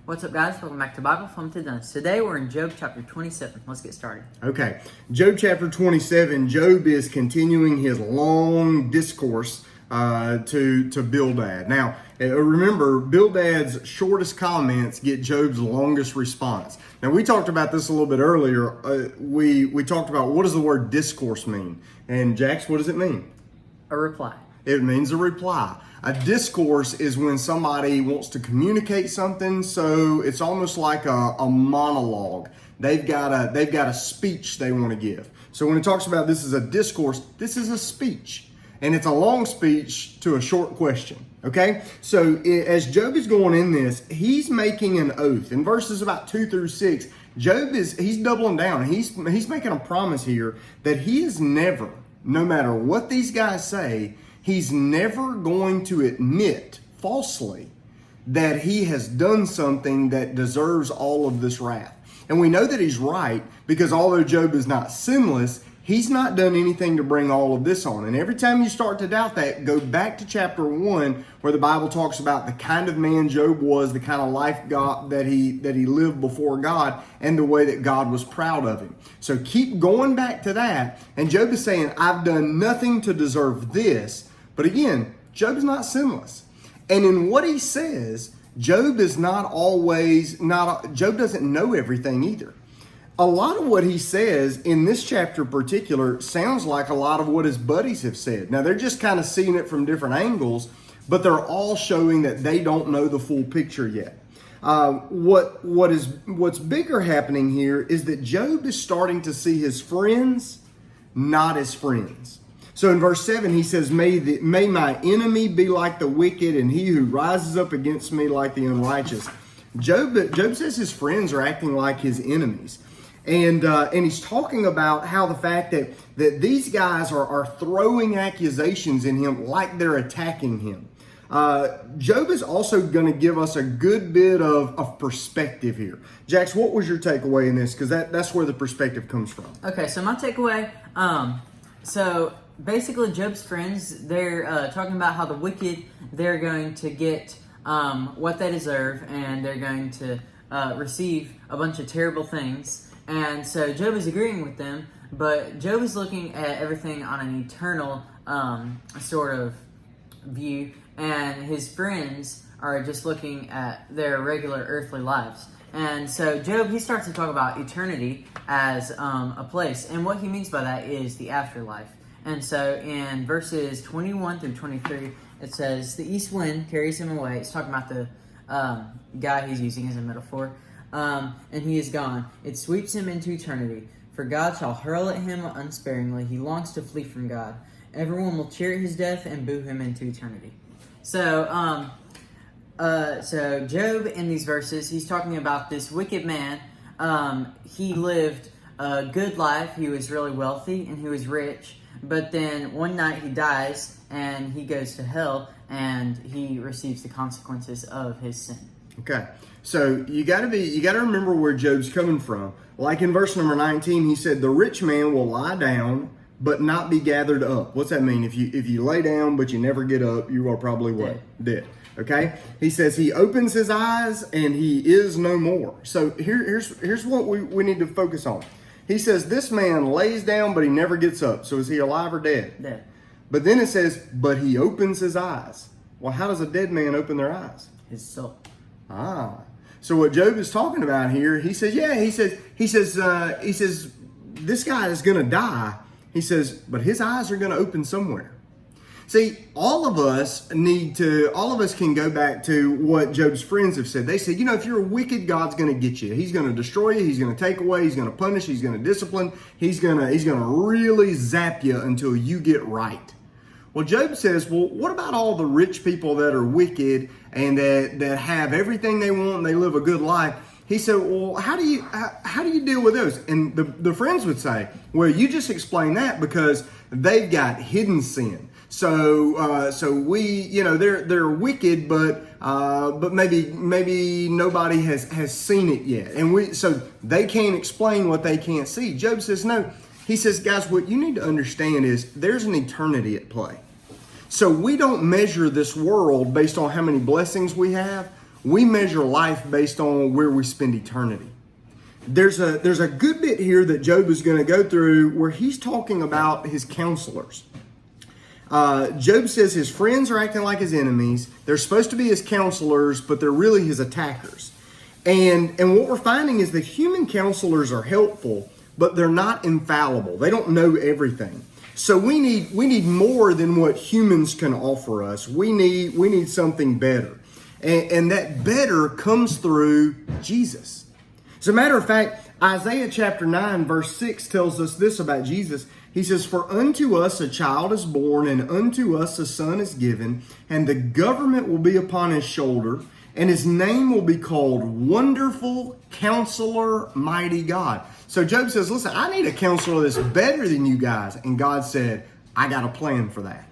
What's up, guys? Welcome back to Bible Fun to Dunce. Today we're in Job chapter 27. Let's get started. Okay, Job chapter 27, Job is continuing his long discourse to Bildad. Now, remember, Bildad's shortest comments get Job's longest response. Now, we talked about this a little bit earlier. We talked about what does the word discourse mean? And Jax, what does it mean? A reply. It means a reply. A discourse is when somebody wants to communicate something, so it's almost like a monologue. They've got a speech they want to give. So when it talks about this is a discourse, this is a speech. And it's a long speech to a short question. Okay? So as Job is going in this, he's making an oath. In verses about 2 through 6, he's doubling down. He's making a promise here that he is never, no matter what these guys say, he's never going to admit falsely that he has done something that deserves all of this wrath. And we know that he's right because although Job is not sinless, he's not done anything to bring all of this on. And every time you start to doubt that, go back to chapter 1 where the Bible talks about the kind of man Job was, the kind of life that he lived before God, and the way that God was proud of him. So keep going back to that. And Job is saying, I've done nothing to deserve this. But again, Job's not sinless. And in what he says, Job doesn't know everything either. A lot of what he says in this chapter in particular sounds like a lot of what his buddies have said. Now, they're just kind of seeing it from different angles, but they're all showing that they don't know the full picture yet. What's bigger happening here is that Job is starting to see his friends not as friends. So in verse 7, he says, May my enemy be like the wicked, and he who rises up against me like the unrighteous. Job says his friends are acting like his enemies. And he's talking about how the fact that these guys are throwing accusations in him like they're attacking him. Job is also going to give us a good bit of perspective here. Jax, what was your takeaway in this? Because that's where the perspective comes from. Okay, so my takeaway, basically, Job's friends, they're talking about how the wicked, they're going to get what they deserve, and they're going to receive a bunch of terrible things. And so Job is agreeing with them, but Job is looking at everything on an eternal sort of view, and his friends are just looking at their regular earthly lives. And so Job, he starts to talk about eternity as a place, and what he means by that is the afterlife. And so in verses 21 through 23, it says, the east wind carries him away. It's talking about the guy he's using as a metaphor. And he is gone. It sweeps him into eternity. For God shall hurl at him unsparingly. He longs to flee from God. Everyone will cheer at his death and boo him into eternity. So Job, in these verses, he's talking about this wicked man. He lived a good life. He was really wealthy and he was rich. But then one night he dies and he goes to hell and he receives the consequences of his sin. Okay. So you got to remember where Job's coming from. Like in verse number 19, he said, the rich man will lie down but not be gathered up. What's that mean? If you lay down but you never get up, you are probably what? Dead. Okay? He says he opens his eyes and he is no more. So here's what we need to focus on. He says this man lays down but he never gets up. So is he alive or dead? Dead. But then it says, but he opens his eyes. Well, how does a dead man open their eyes? His soul. So what Job is talking about here, he says, this guy is going to die. He says, but his eyes are going to open somewhere. See, all of us can go back to what Job's friends have said. They said, if you're wicked, God's going to get you. He's going to destroy you. He's going to take away. He's going to punish. He's going to discipline. He's going to really zap you until you get right. Well, Job says, well, what about all the rich people that are wicked and that have everything they want and they live a good life? He said, well, how do you deal with those? And the friends would say, well, you just explain that because they've got hidden sin. So we, they're wicked, but maybe nobody has seen it yet. And so they can't explain what they can't see. Job says, no. He says, guys, what you need to understand is there's an eternity at play. So we don't measure this world based on how many blessings we have. We measure life based on where we spend eternity. There's a good bit here that Job is going to go through where he's talking about his counselors. Job says his friends are acting like his enemies. They're supposed to be his counselors, but they're really his attackers. And what we're finding is that human counselors are helpful, but they're not infallible. They don't know everything. So we need more than what humans can offer us. We need something better. And that better comes through Jesus. As a matter of fact, Isaiah chapter 9 verse 6 tells us this about Jesus. He says, "For unto us a child is born, and unto us a son is given, and the government will be upon his shoulder, and his name will be called Wonderful Counselor, Mighty God." So Job says, listen, I need a counselor that's better than you guys. And God said, I got a plan for that.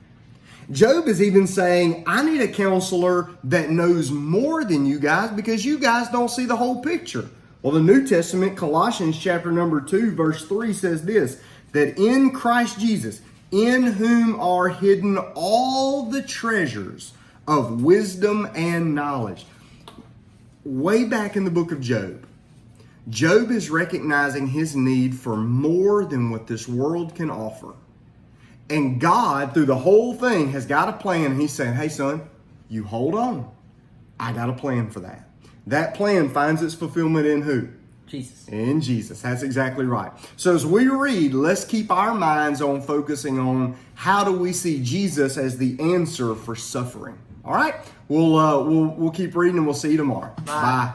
Job is even saying, I need a counselor that knows more than you guys because you guys don't see the whole picture. Well, the New Testament, Colossians chapter number 2, verse 3 says this, that in Christ Jesus, in whom are hidden all the treasures of wisdom and knowledge. Way back in the book of Job, Job is recognizing his need for more than what this world can offer. And God, through the whole thing, has got a plan. And he's saying, hey, son, you hold on. I got a plan for that. That plan finds its fulfillment in who? Jesus. In Jesus. That's exactly right. So as we read, let's keep our minds on focusing on how do we see Jesus as the answer for suffering. All right? We'll keep reading and we'll see you tomorrow. Bye.